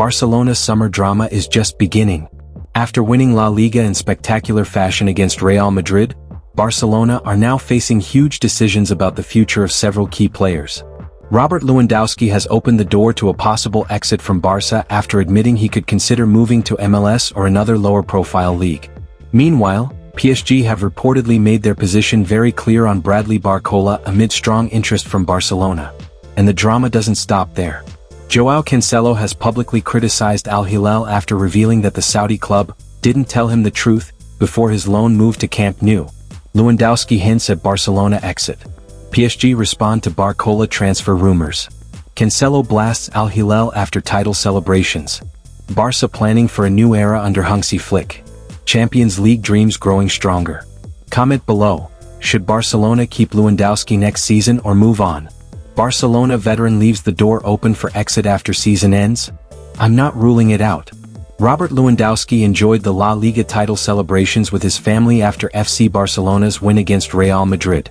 Barcelona's summer drama is just beginning. After winning La Liga in spectacular fashion against Real Madrid, Barcelona are now facing huge decisions about the future of several key players. Robert Lewandowski has opened the door to a possible exit from Barça after admitting he could consider moving to MLS or another lower-profile league. Meanwhile, PSG have reportedly made their position very clear on Bradley Barcola amid strong interest from Barcelona. And the drama doesn't stop there. Joao Cancelo has publicly criticized Al Hilal after revealing that the Saudi club didn't tell him the truth before his loan move to Camp Nou. Lewandowski hints at Barcelona exit. PSG respond to Barcola transfer rumors. Cancelo blasts Al Hilal after title celebrations. Barça planning for a new era under Hansi Flick. Champions League dreams growing stronger. Comment below, should Barcelona keep Lewandowski next season or move on? Barcelona veteran leaves the door open for exit after season ends? I'm not ruling it out. Robert Lewandowski enjoyed the La Liga title celebrations with his family after FC Barcelona's win against Real Madrid.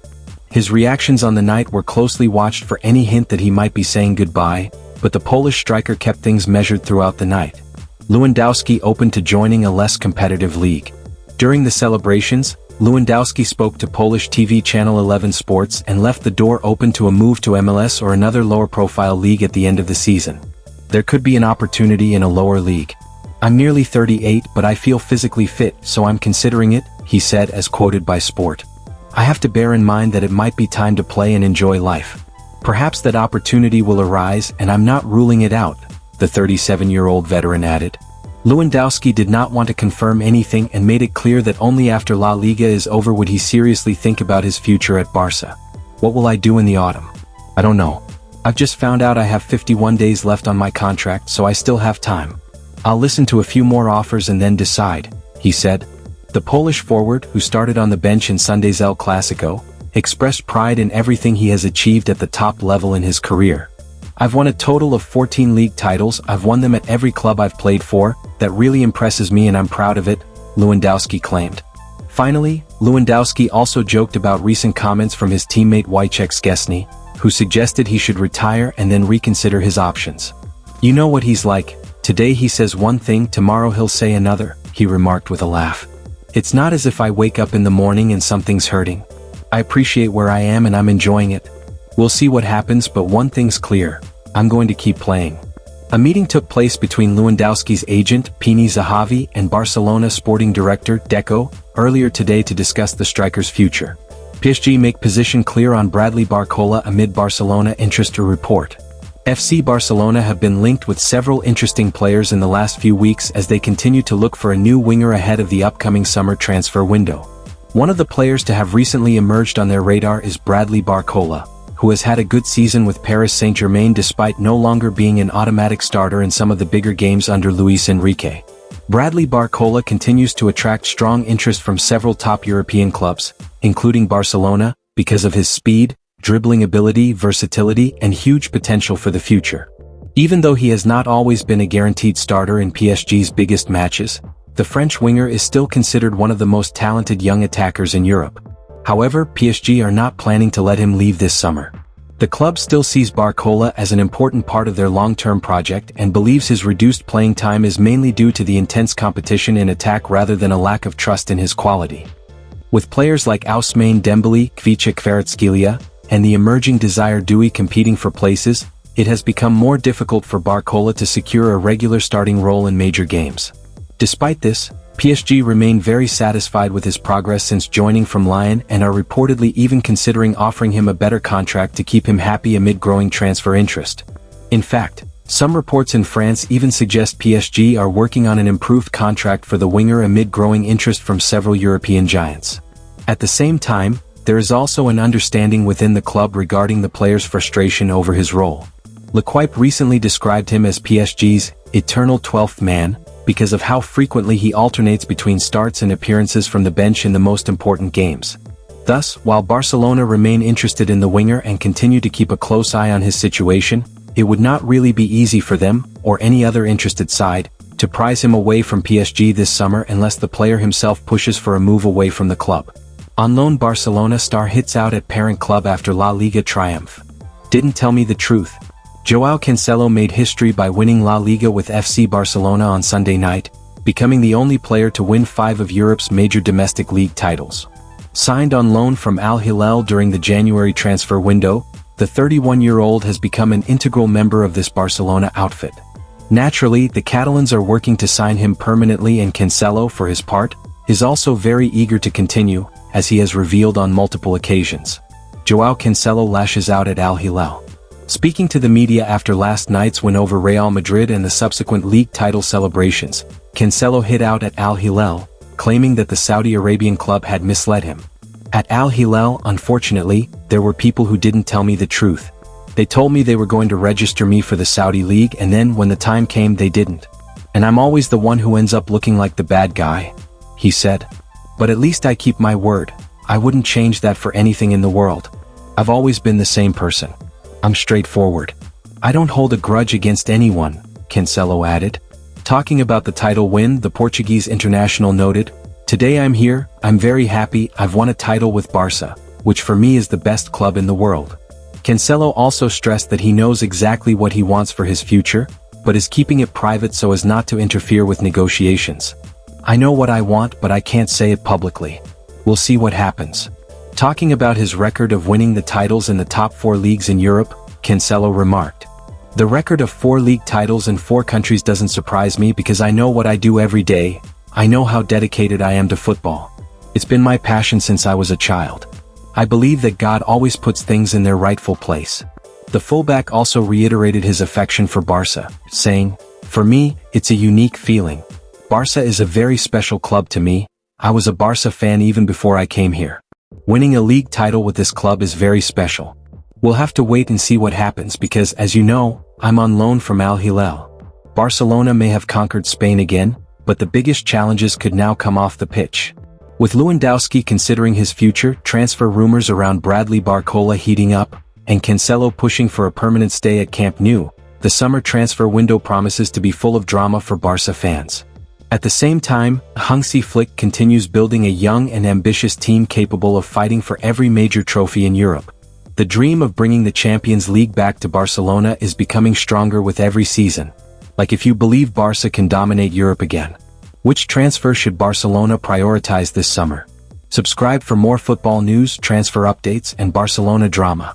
His reactions on the night were closely watched for any hint that he might be saying goodbye, but the Polish striker kept things measured throughout the night. Lewandowski opened to joining a less competitive league. During the celebrations, Lewandowski spoke to Polish TV channel 11 Sports and left the door open to a move to MLS or another lower-profile league at the end of the season. There could be an opportunity in a lower league. I'm nearly 38 but I feel physically fit, so I'm considering it, he said as quoted by Sport. I have to bear in mind that it might be time to play and enjoy life. Perhaps that opportunity will arise and I'm not ruling it out, the 37-year-old veteran added. Lewandowski did not want to confirm anything and made it clear that only after La Liga is over would he seriously think about his future at Barça. What will I do in the autumn? I don't know. I've just found out I have 51 days left on my contract, so I still have time. I'll listen to a few more offers and then decide, he said. The Polish forward, who started on the bench in Sunday's El Clasico, expressed pride in everything he has achieved at the top level in his career. I've won a total of 14 league titles, I've won them at every club I've played for, that really impresses me and I'm proud of it, Lewandowski claimed. Finally, Lewandowski also joked about recent comments from his teammate Wojciech Szczesny, who suggested he should retire and then reconsider his options. You know what he's like, today he says one thing, tomorrow he'll say another, he remarked with a laugh. It's not as if I wake up in the morning and something's hurting. I appreciate where I am and I'm enjoying it. We'll see what happens, but one thing's clear. I'm going to keep playing. A meeting took place between Lewandowski's agent, Pini Zahavi, and Barcelona sporting director, Deco, earlier today to discuss the striker's future. PSG make position clear on Bradley Barcola amid Barcelona interest to report. FC Barcelona have been linked with several interesting players in the last few weeks as they continue to look for a new winger ahead of the upcoming summer transfer window. One of the players to have recently emerged on their radar is Bradley Barcola, who has had a good season with Paris Saint-Germain despite no longer being an automatic starter in some of the bigger games under Luis Enrique. Bradley Barcola continues to attract strong interest from several top European clubs, including Barcelona, because of his speed, dribbling ability, versatility, and huge potential for the future. Even though he has not always been a guaranteed starter in PSG's biggest matches, the French winger is still considered one of the most talented young attackers in Europe. However, PSG are not planning to let him leave this summer. The club still sees Barcola as an important part of their long-term project and believes his reduced playing time is mainly due to the intense competition in attack rather than a lack of trust in his quality. With players like Ousmane Dembele, Kvicha Kvaratskhelia, and the emerging Desire Doué competing for places, it has become more difficult for Barcola to secure a regular starting role in major games. Despite this, PSG remain very satisfied with his progress since joining from Lyon and are reportedly even considering offering him a better contract to keep him happy amid growing transfer interest. In fact, some reports in France even suggest PSG are working on an improved contract for the winger amid growing interest from several European giants. At the same time, there is also an understanding within the club regarding the player's frustration over his role. L'Equipe recently described him as PSG's eternal 12th man, because of how frequently he alternates between starts and appearances from the bench in the most important games. Thus, while Barcelona remain interested in the winger and continue to keep a close eye on his situation, it would not really be easy for them, or any other interested side, to prize him away from PSG this summer unless the player himself pushes for a move away from the club. On loan, Barcelona star hits out at parent club after La Liga triumph. Didn't tell me the truth. Joao Cancelo made history by winning La Liga with FC Barcelona on Sunday night, becoming the only player to win 5 of Europe's major domestic league titles. Signed on loan from Al Hilal during the January transfer window, the 31-year-old has become an integral member of this Barcelona outfit. Naturally, the Catalans are working to sign him permanently, and Cancelo, for his part, is also very eager to continue, as he has revealed on multiple occasions. Joao Cancelo lashes out at Al Hilal. Speaking to the media after last night's win over Real Madrid and the subsequent league title celebrations, Cancelo hit out at Al Hilal, claiming that the Saudi Arabian club had misled him. At Al Hilal, unfortunately, there were people who didn't tell me the truth. They told me they were going to register me for the Saudi league, and then when the time came they didn't. And I'm always the one who ends up looking like the bad guy, he said. But at least I keep my word. I wouldn't change that for anything in the world. I've always been the same person. I'm straightforward. I don't hold a grudge against anyone, Cancelo added. Talking about the title win, the Portuguese international noted, "Today I'm here, I'm very happy, I've won a title with Barça, which for me is the best club in the world." Cancelo also stressed that he knows exactly what he wants for his future, but is keeping it private so as not to interfere with negotiations. "I know what I want, but I can't say it publicly. We'll see what happens." Talking about his record of winning the titles in the top 4 leagues in Europe, Cancelo remarked, "The record of 4 league titles in 4 countries doesn't surprise me because I know what I do every day. I know how dedicated I am to football. It's been my passion since I was a child. I believe that God always puts things in their rightful place." The fullback also reiterated his affection for Barça, saying, "For me, it's a unique feeling. Barça is a very special club to me. I was a Barça fan even before I came here. Winning a league title with this club is very special. We'll have to wait and see what happens because, as you know, I'm on loan from Al Hilal. Barcelona may have conquered Spain again, but the biggest challenges could now come off the pitch." With Lewandowski considering his future, transfer rumors around Bradley Barcola heating up, and Cancelo pushing for a permanent stay at Camp Nou, the summer transfer window promises to be full of drama for Barça fans. At the same time, Hansi Flick continues building a young and ambitious team capable of fighting for every major trophy in Europe. The dream of bringing the Champions League back to Barcelona is becoming stronger with every season. Like, if you believe Barça can dominate Europe again. Which transfer should Barcelona prioritize this summer? Subscribe for more football news, transfer updates, and Barcelona drama.